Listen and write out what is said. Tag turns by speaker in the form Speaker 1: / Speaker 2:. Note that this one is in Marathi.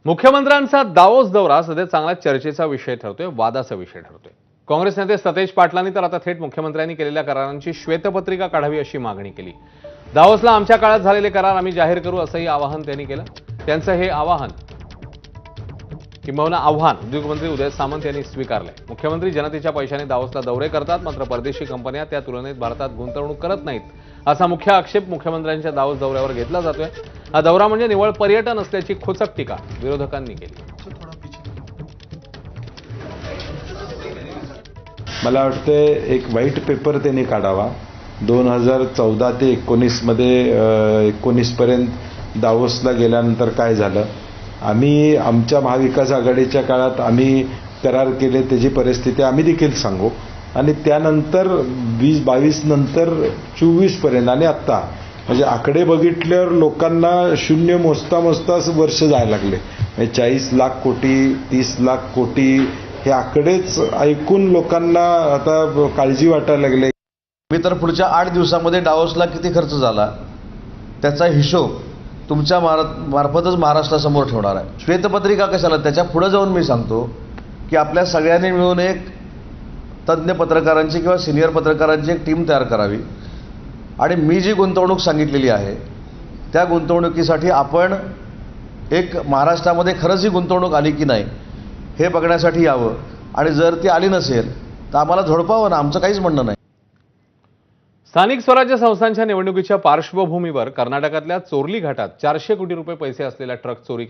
Speaker 1: मुख्यमंत्र्यांचा दावोस दौरा सध्या चांगला चर्चेचा विषय ठरतोय, वादाचा विषय ठरतोय। काँग्रेस नेते सतेज पाटलांनी तर आता थेट मुख्यमंत्र्यांनी केलेल्या करारांची श्वेतपत्रिका काढावी अशी मागणी केली। दावोसला आमच्या काळात झालेले करार आम्ही जाहीर करू असंही आवाहन त्यांनी केलं। त्यांचं हे आवाहन किंबहुना आव्हान उद्योगमंत्री उदय सामंत यांनी स्वीकारलंय। मुख्यमंत्री जनतेच्या पैशाने दावोसला दौरे करतात, मात्र परदेशी कंपन्या त्या तुलनेत भारतात गुंतवणूक करत नाहीत असा मुख्य आक्षेप मुख्यमंत्र्यांच्या दावोस दौऱ्यावर घेतला जातोय। हा दौरा म्हणजे निव्वळ पर्यटन असल्याची खोचक टीका विरोधकांनी केली।
Speaker 2: मला वाटतं एक व्हाईट पेपर त्यांनी काढावा। 2014 ते 19 मध्ये 19 पर्यंत दावोसला गेल्यानंतर काय झालं, आम्ही आमच्या महाविकास आघाडीच्या काळात आम्ही करार केले त्याची परिस्थिती आम्ही देखील सांगू, आणि त्यानंतर 2022 नंतर 24 पर्यंत आणि आता म्हणजे आकडे बघितल्यावर लोकांना शून्य मोजता वर्ष जायला लागले। 40 लाख कोटी 30 लाख कोटी हे आकडेच ऐकून लोकांना आता काळजी वाटायला लागली।
Speaker 3: मी तर पुढच्या 8 दिवसामध्ये दावोसला किती खर्च झाला त्याचा हिशोब तुमच्या मार्फतच महाराष्ट्रासमोर ठेवणार आहे। श्वेतपत्रिका कशाला, त्याच्या पुढे जाऊन मी सांगतो की आपल्या सगळ्यांनी मिळून एक तज्ज्ञ पत्रकारांची किंवा सिनियर पत्रकारांची एक टीम तयार करावी, आणि मी जी गुंतवणूक सांगितलेली आहे त्या गुंतवणुकीसाठी आपण एक महाराष्ट्रामध्ये खरंच ही गुंतवणूक आली की नाही हे बघण्यासाठी यावं, आणि जर ती आली नसेल तर आम्हाला झोडपावं ना, आमचं काहीच म्हणणं नाही।
Speaker 1: स्थानिक स्वराज्य संस्थांच्या निवडणुकीच्या पार्श्वभूमीवर कर्नाटकातल्या चोरली घाटात 400 कोटी रुपये पैसे असलेला ट्रक चोरी केला।